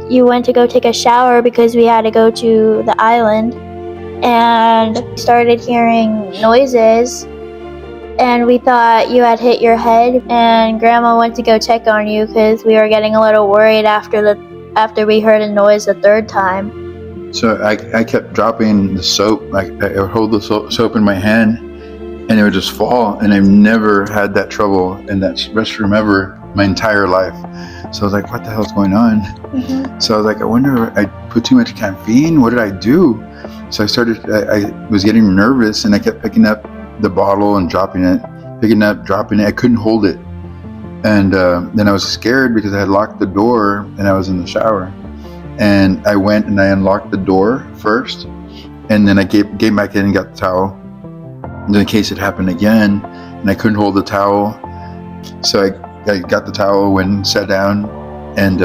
you went to go take a shower because we had to go to the island, and started hearing noises, and we thought you had hit your head, and Grandma went to go check on you because we were getting a little worried after we heard a noise the third time. So I kept dropping the soap. I would hold the soap in my hand, and it would just fall. And I've never had that trouble in that restroom ever my entire life. So I was like, what the hell's going on? Mm-hmm. So I was like, I wonder, I put too much caffeine? What did I do? So I was getting nervous, and I kept picking up the bottle and dropping it, picking up, dropping it. I couldn't hold it. And then I was scared because I had locked the door and I was in the shower. And I went and I unlocked the door first, and then I came back in and got the towel, in case it happened again, and I couldn't hold the towel. So I got the towel, went and sat down, and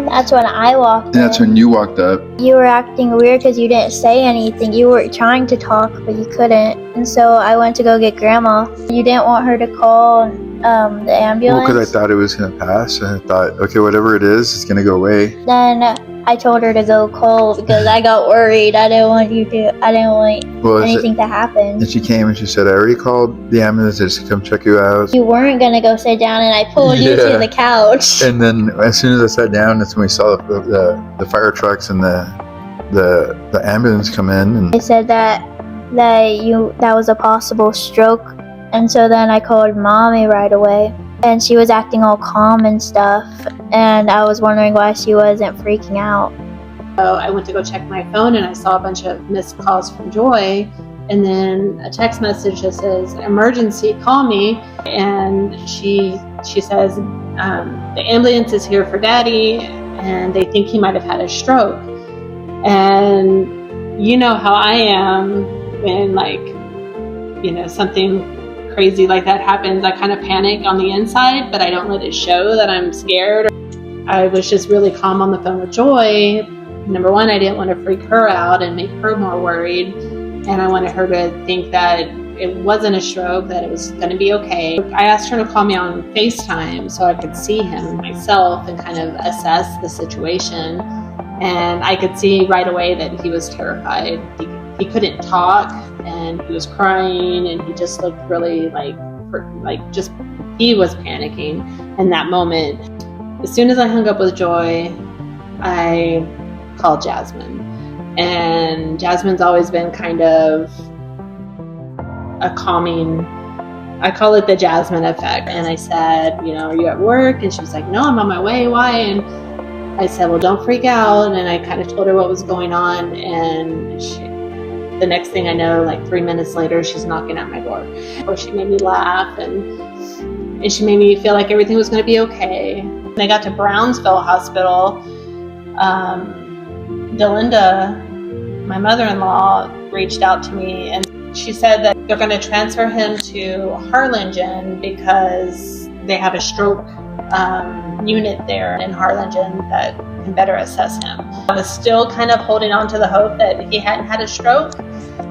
that's when I walked in. And that's when you walked up. You were acting weird because you didn't say anything. You were trying to talk, but you couldn't. And so I went to go get Grandma. You didn't want her to call the ambulance? Well, because I thought it was going to pass, and I thought, okay, whatever it is, it's going to go away. Then I told her to go call because I got worried. I didn't want anything to happen. And she came and she said, I already called the ambulance to come check you out. You weren't going to go sit down, and I pulled you to the couch. And then as soon as I sat down, that's when we saw the fire trucks and the ambulance come in. And they said that was a possible stroke. And so then I called Mommy right away, and she was acting all calm and stuff, and I was wondering why she wasn't freaking out. So I went to go check my phone, and I saw a bunch of missed calls from Joy, and then a text message that says, emergency, call me. And she says, the ambulance is here for Daddy, and they think he might have had a stroke. And you know how I am when, something crazy like that happens. I kind of panic on the inside, but I don't let it show that I'm scared. I was just really calm on the phone with Joy. Number one, I didn't want to freak her out and make her more worried, and I wanted her to think that it wasn't a stroke, that it was going to be okay. I asked her to call me on FaceTime so I could see him myself and kind of assess the situation, and I could see right away that he was terrified. He couldn't talk, and he was crying, and he just looked really he was panicking in that moment. As soon as I hung up with Joy, I called Jasmine, and Jasmine's always been kind of a calming, I call it the Jasmine effect. And I said, are you at work? And she was like, no, I'm on my way. Why? And I said, well, don't freak out. And I kind of told her what was going on, and the next thing I know, 3 minutes later, she's knocking at my door. Or she made me laugh, and she made me feel like everything was going to be okay. When I got to Brownsville Hospital, Delinda, my mother-in-law, reached out to me, and she said that they're going to transfer him to Harlingen because they have a stroke unit there in Harlingen that can better assess him. I was still kind of holding on to the hope that he hadn't had a stroke,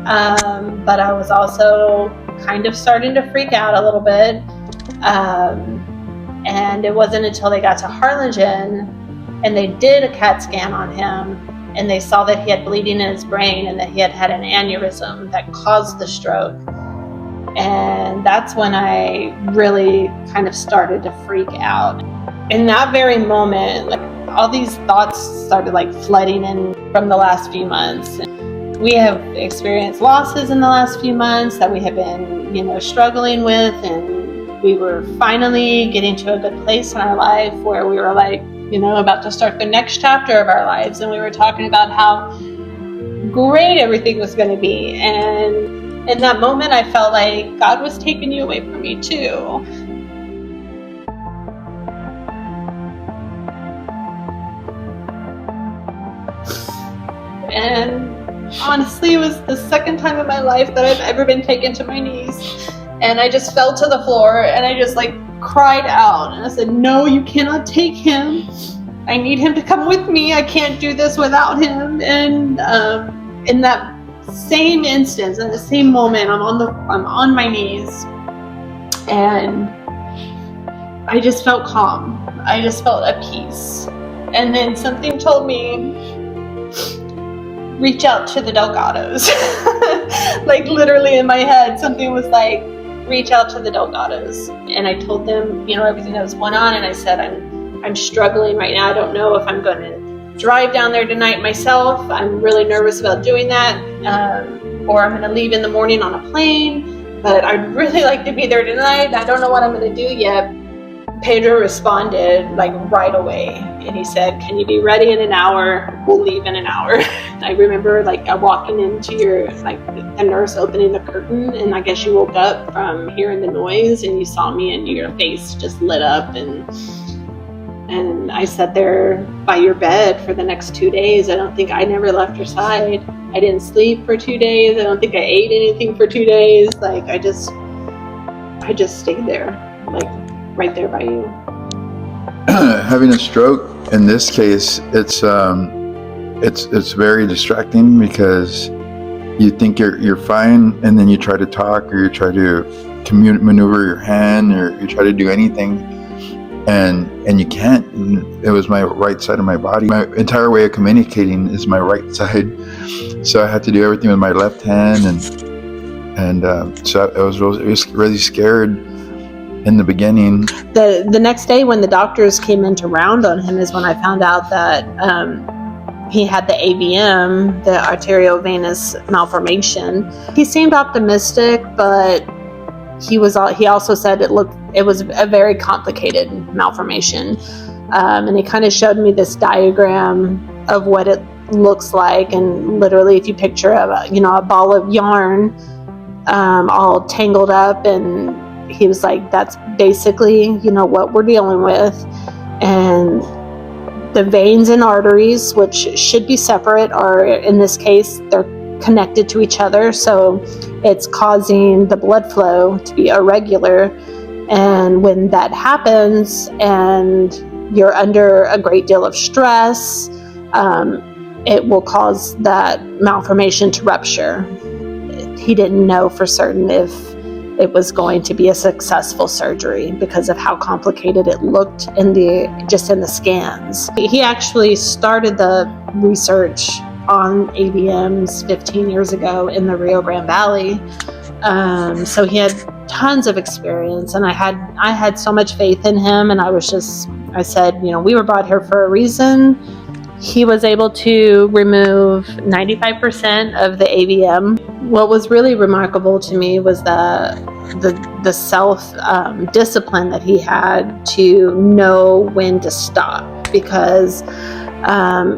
but I was also kind of starting to freak out a little bit. And it wasn't until they got to Harlingen and they did a CAT scan on him, and they saw that he had bleeding in his brain and that he had an aneurysm that caused the stroke. And that's when I really kind of started to freak out. In that very moment, all these thoughts started flooding in from the last few months. We have experienced losses in the last few months that we have been, struggling with, and we were finally getting to a good place in our life where we were about to start the next chapter of our lives, and we were talking about how great everything was going to be. And in that moment, I felt like God was taking you away from me too. And honestly, it was the second time in my life that I've ever been taken to my knees. And I just fell to the floor, and I just cried out, and I said, no, you cannot take him. I need him to come with me. I can't do this without him. And in that same instance, in the same moment, I'm on my knees, and I just felt calm. I just felt at peace. And then something told me, reach out to the Delgados. Like literally in my head, something was like, reach out to the Delgados. And I told them, everything that was going on. And I said, I'm struggling right now. I don't know if I'm going to drive down there tonight myself. I'm really nervous about doing that. Or I'm going to leave in the morning on a plane. But I'd really like to be there tonight. I don't know what I'm going to do yet. Pedro responded like right away, and he said, can you be ready in an hour? We'll leave in an hour. I remember like walking into the nurse opening the curtain, and I guess you woke up from hearing the noise and you saw me and your face just lit up, and I sat there by your bed for the next 2 days. I never left your side. I didn't sleep for 2 days. I don't think I ate anything for 2 days. Like I just stayed there, like right there by you. Having a stroke, in this case, it's very distracting because you think you're fine, and then you try to talk, or you try to maneuver your hand, or you try to do anything, and you can't. And it was my right side of my body. My entire way of communicating is my right side, so I had to do everything with my left hand, and so I was really scared in the beginning. The next day when the doctors came in to round on him is when I found out that he had the AVM, the arteriovenous malformation. He seemed optimistic, but he also said it was a very complicated malformation. And he kind of showed me this diagram of what it looks like, and literally if you picture a ball of yarn all tangled up, and he was like, that's basically, what we're dealing with. And the veins and arteries, which should be separate, are, in this case, they're connected to each other. So it's causing the blood flow to be irregular. And when that happens and you're under a great deal of stress, it will cause that malformation to rupture. He didn't know for certain if it was going to be a successful surgery because of how complicated it looked in the scans. He actually started the research on AVMs 15 years ago in the Rio Grande Valley. So he had tons of experience, and I had so much faith in him, and I said, we were brought here for a reason. He was able to remove 95% of the AVM. What was really remarkable to me was the self discipline that he had to know when to stop, because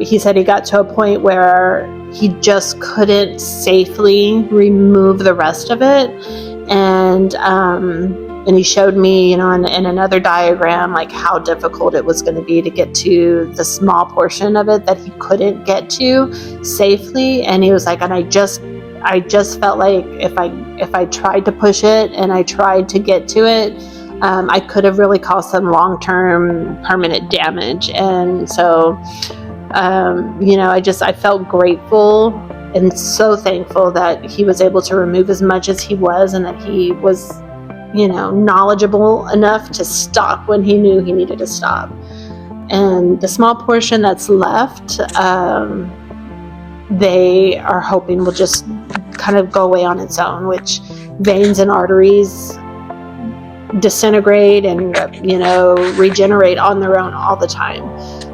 he said he got to a point where he just couldn't safely remove the rest of it. And he showed me, in another diagram, like how difficult it was going to be to get to the small portion of it that he couldn't get to safely. And he was like, and I just felt like if I tried to push it and I tried to get to it, I could have really caused some long-term permanent damage. And so, I felt grateful and so thankful that he was able to remove as much as he was, and that he was, knowledgeable enough to stop when he knew he needed to stop. And the small portion that's left, they are hoping will just kind of go away on its own, which veins and arteries disintegrate and, regenerate on their own all the time.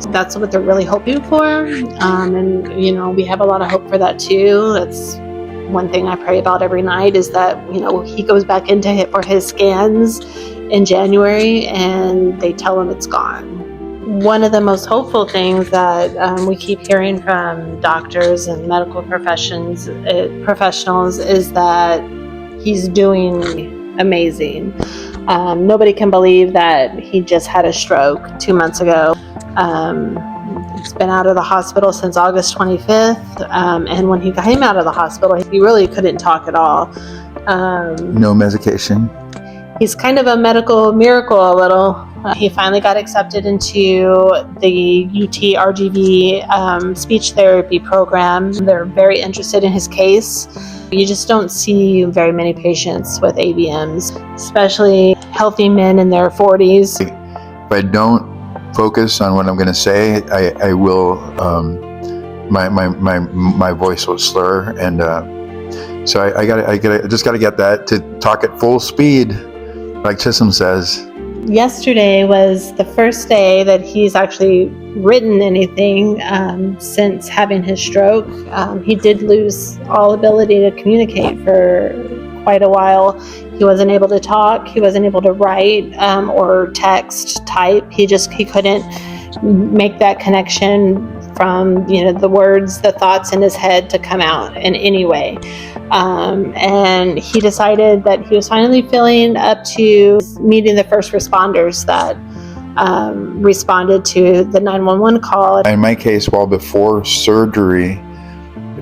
So that's what they're really hoping for. And, we have a lot of hope for that too. That's one thing I pray about every night, is that, he goes back into for his scans in January and they tell him it's gone. One of the most hopeful things that we keep hearing from doctors and medical professionals is that he's doing amazing. Nobody can believe that he just had a stroke 2 months ago. He's been out of the hospital since August 25th, and when he came out of the hospital, he really couldn't talk at all. No medication. He's kind of a medical miracle a little. He finally got accepted into the UT RGV speech therapy program. They're very interested in his case. You just don't see very many patients with AVMs, especially healthy men in their 40s. If I don't focus on what I'm going to say, I will, my voice will slur. And so I just got to get that to talk at full speed, like Chisholm says. Yesterday was the first day that he's actually written anything since having his stroke. He did lose all ability to communicate for quite a while. He wasn't able to talk. He wasn't able to write or text, type. He couldn't make that connection from the words, the thoughts in his head to come out in any way. And he decided that he was finally feeling up to meeting the first responders that responded to the 911 call. In my case, while before surgery,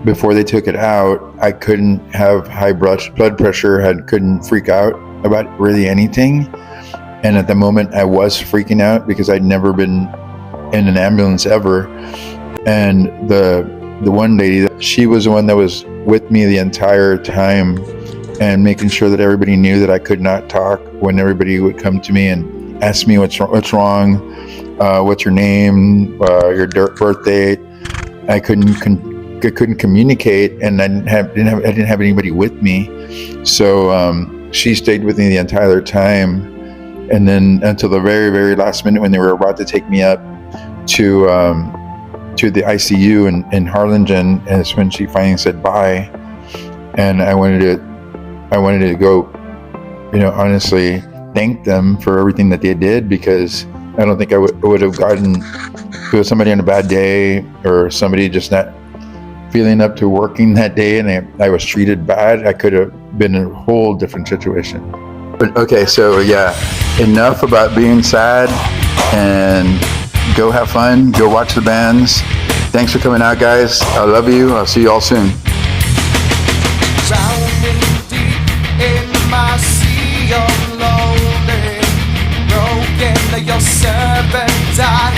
before they took it out, I couldn't have high blood pressure, couldn't freak out about really anything. And at the moment I was freaking out because I'd never been in an ambulance ever. And the one lady, she was the one that was with me the entire time and making sure that everybody knew that I could not talk when everybody would come to me and ask me what's wrong, what's your name, your birth date. I couldn't communicate, and I didn't have anybody with me. So she stayed with me the entire time, and then until the very, very last minute when they were about to take me up to the ICU in Harlingen, and it's when she finally said bye. And I wanted to go, honestly thank them for everything that they did, because I don't think I would have gotten, if it was somebody on a bad day or somebody just not feeling up to working that day and I was treated bad, I could have been in a whole different situation. But okay, so yeah, enough about being sad, and go have fun, go watch the bands. Thanks for coming out, guys. I love you. I'll see you all soon. Drowning deep in my sea of lonely, broken, your servant died.